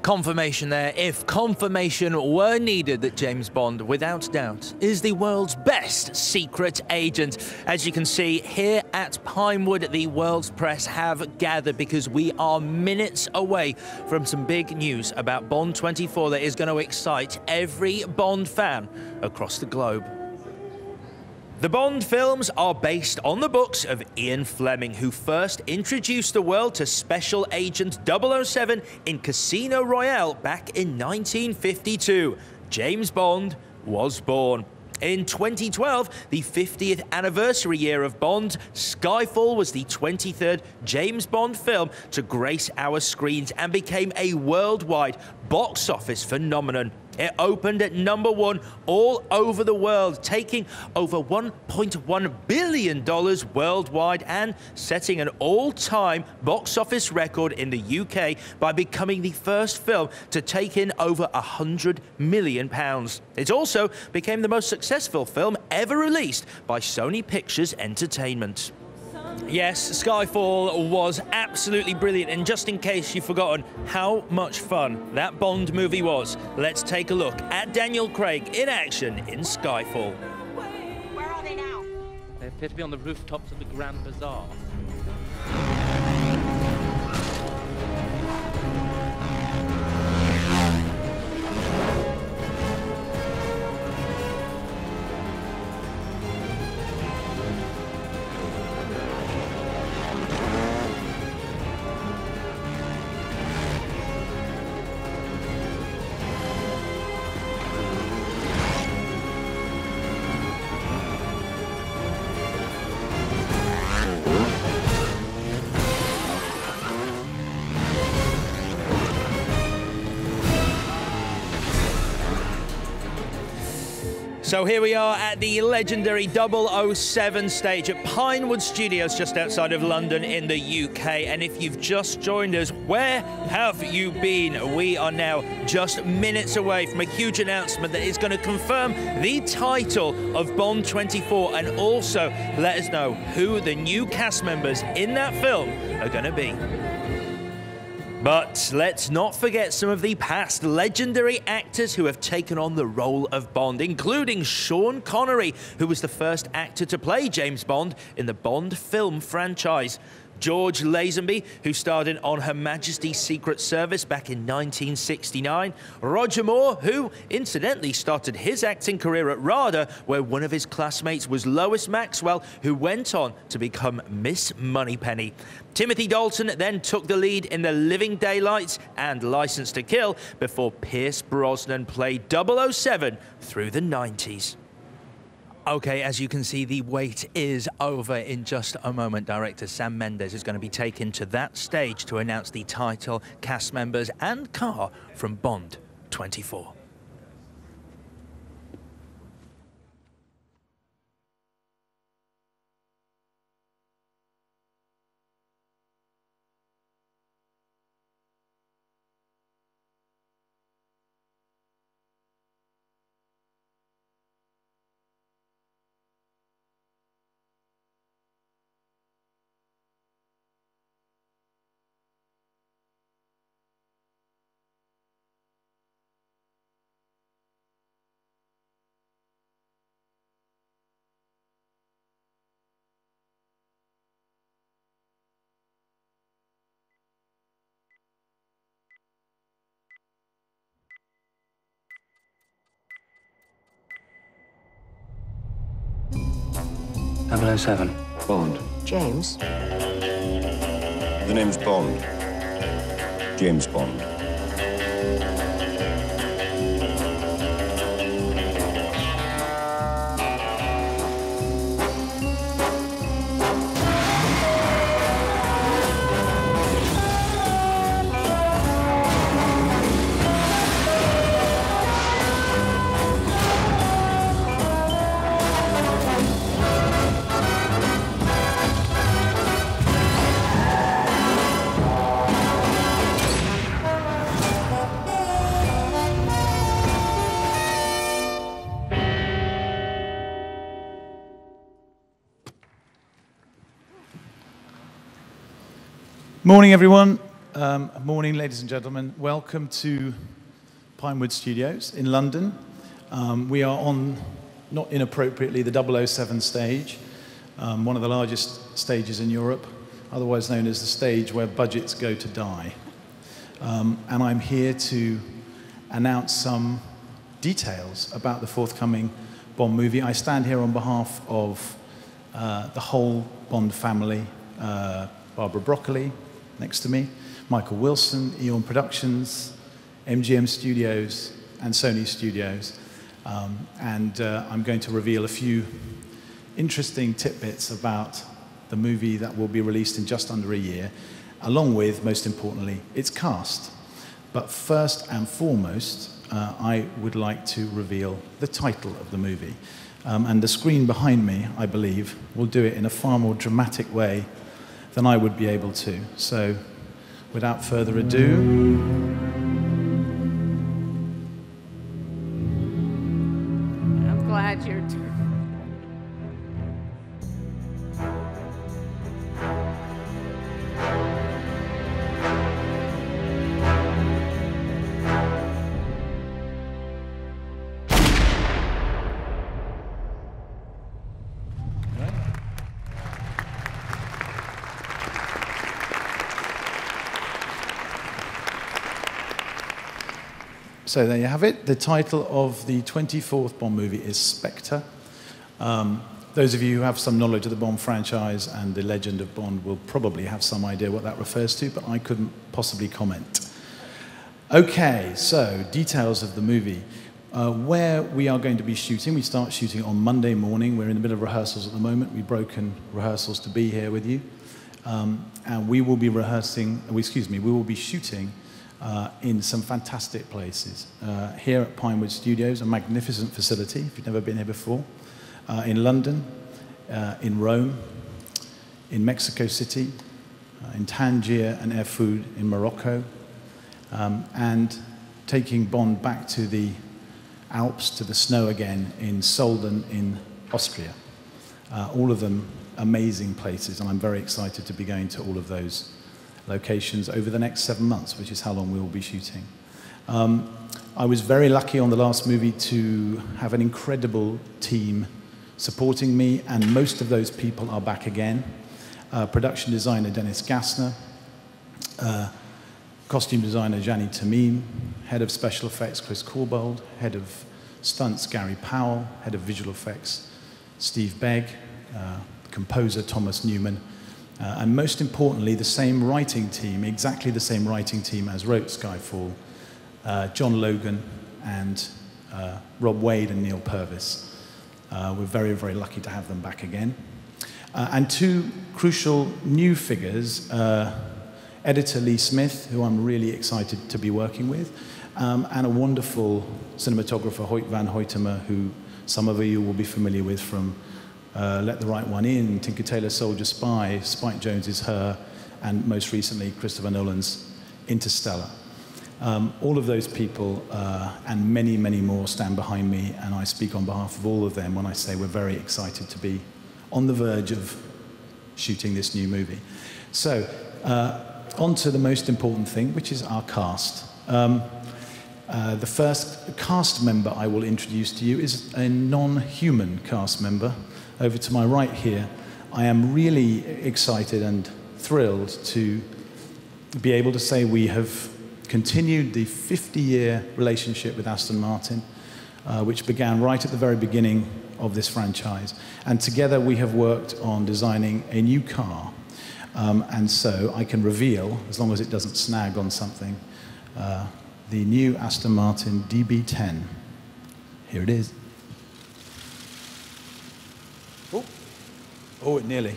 Confirmation there, if confirmation were needed, that James Bond, without doubt, is the world's best secret agent. As you can see here at Pinewood, the world's press have gathered because we are minutes away from some big news about Bond 24 that is going to excite every Bond fan across the globe. The Bond films are based on the books of Ian Fleming, who first introduced the world to Special Agent 007 in Casino Royale back in 1952. James Bond was born. In 2012, the 50th anniversary year of Bond, Skyfall was the 23rd James Bond film to grace our screens and became a worldwide box office phenomenon. It opened at #1 all over the world, taking over $1.1 billion worldwide and setting an all-time box office record in the UK by becoming the first film to take in over £100 million. It also became the most successful film ever released by Sony Pictures Entertainment. Yes, Skyfall was absolutely brilliant, and just in case you've forgotten how much fun that Bond movie was, let's take a look at Daniel Craig in action in Skyfall. Where are they now? They appear to be on the rooftops of the Grand Bazaar. So here we are at the legendary 007 stage at Pinewood Studios just outside of London in the UK. And if you've just joined us, where have you been? We are now just minutes away from a huge announcement that is going to confirm the title of Bond 24 and also let us know who the new cast members in that film are going to be. But let's not forget some of the past legendary actors who have taken on the role of Bond, including Sean Connery, who was the first actor to play James Bond in the Bond film franchise. George Lazenby, who starred in On Her Majesty's Secret Service back in 1969. Roger Moore, who incidentally started his acting career at RADA, where one of his classmates was Lois Maxwell, who went on to become Miss Moneypenny. Timothy Dalton then took the lead in The Living Daylights and License to Kill before Pierce Brosnan played 007 through the 90s. Okay, as you can see, the wait is over. In just a moment, director Sam Mendes is going to be taken to that stage to announce the title, cast members and car from Bond 24. .007. Bond. James? The name's Bond. James Bond. Morning, everyone. Morning, ladies and gentlemen. Welcome to Pinewood Studios in London. We are on, not inappropriately, the 007 stage, one of the largest stages in Europe, otherwise known as the stage where budgets go to die. And I'm here to announce some details about the forthcoming Bond movie. I stand here on behalf of the whole Bond family, Barbara Broccoli, next to me, Michael Wilson, Eon Productions, MGM Studios, and Sony Studios. I'm going to reveal a few interesting tidbits about the movie that will be released in just under a year, along with, most importantly, its cast. But first and foremost, I would like to reveal the title of the movie. And the screen behind me, I believe, will do it in a far more dramatic way than I would be able to. So, without further ado, I'm glad you're... So there you have it. The title of the 24th Bond movie is Spectre. Those of you who have some knowledge of the Bond franchise and the legend of Bond will probably have some idea what that refers to, but I couldn't possibly comment. Okay, so details of the movie. Where we are going to be shooting, we start shooting on Monday morning. We're in the middle of rehearsals at the moment. We've broken rehearsals to be here with you. And we will be we will be shooting in some fantastic places. Here at Pinewood Studios, a magnificent facility, if you've never been here before, in London, in Rome, in Mexico City, in Tangier and Erfoud in Morocco, and taking Bond back to the Alps, to the snow again, in Sölden in Austria. All of them amazing places, and I'm very excited to be going to all of those locations over the next 7 months, which is how long we will be shooting. I was very lucky on the last movie to have an incredible team supporting me, and most of those people are back again. Production designer Dennis Gassner, costume designer Gianni Tamim, head of special effects Chris Corbold, head of stunts Gary Powell, head of visual effects Steve Begg, composer Thomas Newman, and most importantly, the same writing team, exactly the same writing team as wrote Skyfall, John Logan and Rob Wade and Neil Purvis. We're very, very lucky to have them back again. And two crucial new figures, editor Lee Smith, who I'm really excited to be working with, and a wonderful cinematographer, Hoyt van Hoytema, who some of you will be familiar with from Let the Right One In, Tinker Tailor Soldier Spy, Spike Jonze's Her, and most recently Christopher Nolan's Interstellar. All of those people and many, many more stand behind me, and I speak on behalf of all of them when I say we're very excited to be on the verge of shooting this new movie. So, on to the most important thing, which is our cast. The first cast member I will introduce to you is a non-human cast member. Over to my right here, I am really excited and thrilled to be able to say we have continued the 50-year relationship with Aston Martin, which began right at the very beginning of this franchise. And together we have worked on designing a new car. And so I can reveal, as long as it doesn't snag on something, the new Aston Martin DB10. Here it is. Oh, it nearly.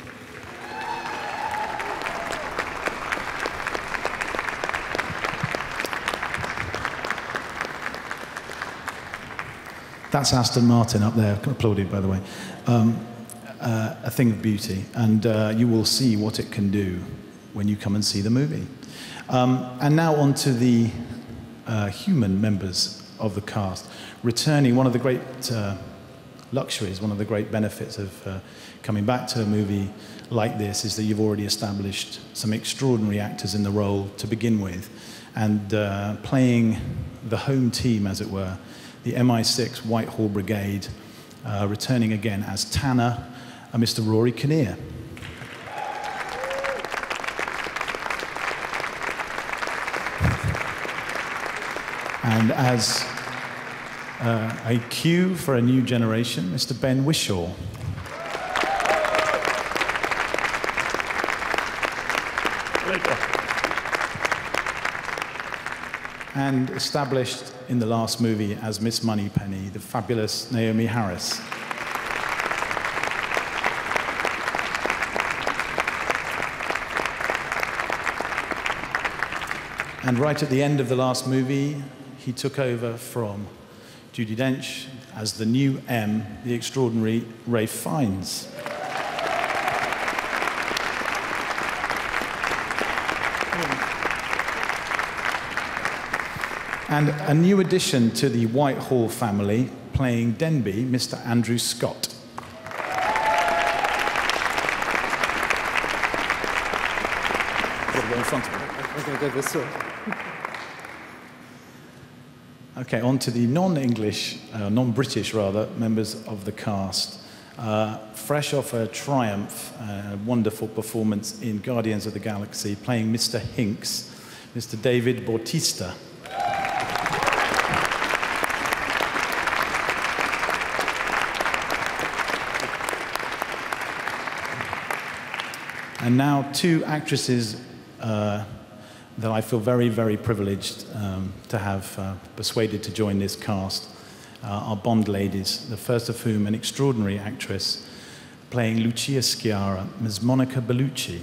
That's Aston Martin up there, applauded by the way. A thing of beauty, and you will see what it can do when you come and see the movie. And now on to the human members of the cast. Returning, one of the great luxuries, one of the great benefits of coming back to a movie like this is that you've already established some extraordinary actors in the role to begin with, and playing the home team, as it were, the MI6 Whitehall Brigade, returning again as Tanner, Mr. Rory Kinnear. And as a cue for a new generation, Mr. Ben Whishaw. And established in the last movie as Miss Moneypenny, the fabulous Naomi Harris. And right at the end of the last movie, he took over from Judi Dench as the new M, the extraordinary Ralph Fiennes. And a new addition to the Whitehall family, playing Denby, Mr. Andrew Scott. In front of me. I'm going to go this way. Okay, on to the non-English, non-British rather, members of the cast. Fresh off a triumph, wonderful performance in Guardians of the Galaxy, playing Mr. Hinks, Mr. David Bautista. And now two actresses that I feel very, very privileged to have persuaded to join this cast are Bond ladies, the first of whom an extraordinary actress playing Lucia Sciarra, Ms. Monica Bellucci.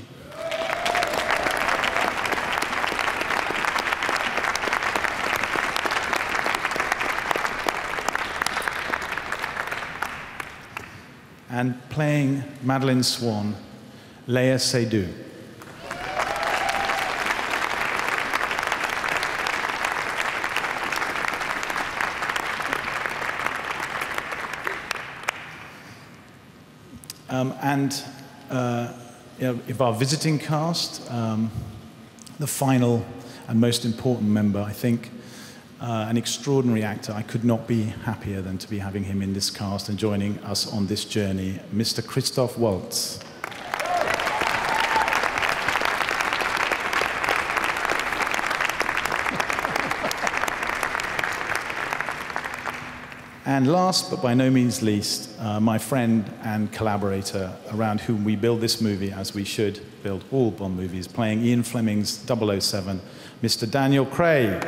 And playing Madeleine Swan, Léa Seydoux. If our visiting cast, the final and most important member, I think, an extraordinary actor. I could not be happier than to be having him in this cast and joining us on this journey, Mr. Christoph Waltz. And last, but by no means least, my friend and collaborator around whom we build this movie, as we should build all Bond movies, playing Ian Fleming's 007, Mr. Daniel Craig.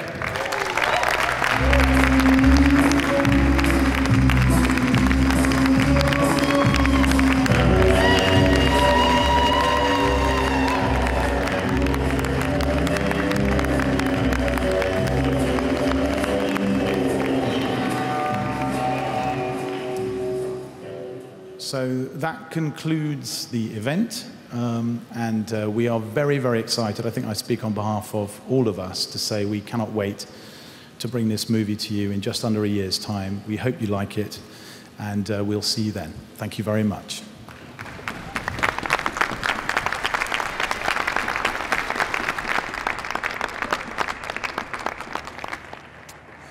So that concludes the event, and we are very, very excited. I think I speak on behalf of all of us to say we cannot wait to bring this movie to you in just under a year's time. We hope you like it, and we'll see you then. Thank you very much.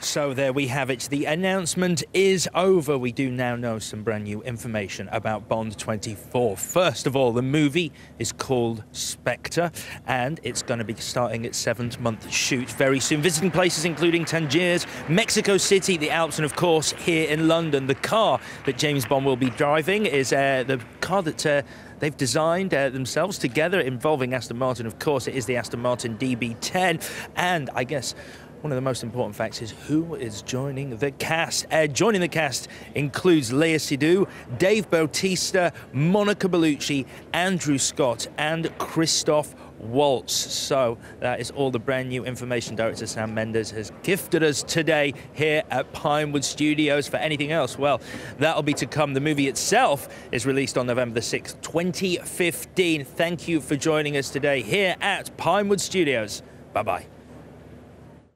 So there we have it. The announcement is over. We do now know some brand new information about Bond 24. First of all, the movie is called Spectre, and it's going to be starting its 7th-month shoot very soon. Visiting places including Tangiers, Mexico City, the Alps, and of course here in London. The car that James Bond will be driving is the car that they've designed themselves together, involving Aston Martin. Of course, it is the Aston Martin DB10, and I guess one of the most important facts is who is joining the cast. Joining the cast includes Léa Seydoux, Dave Bautista, Monica Bellucci, Andrew Scott, and Christoph Waltz. So that is all the brand new information Director Sam Mendes has gifted us today here at Pinewood Studios. For anything else, well, that'll be to come. The movie itself is released on November the 6th, 2015. Thank you for joining us today here at Pinewood Studios. Bye-bye.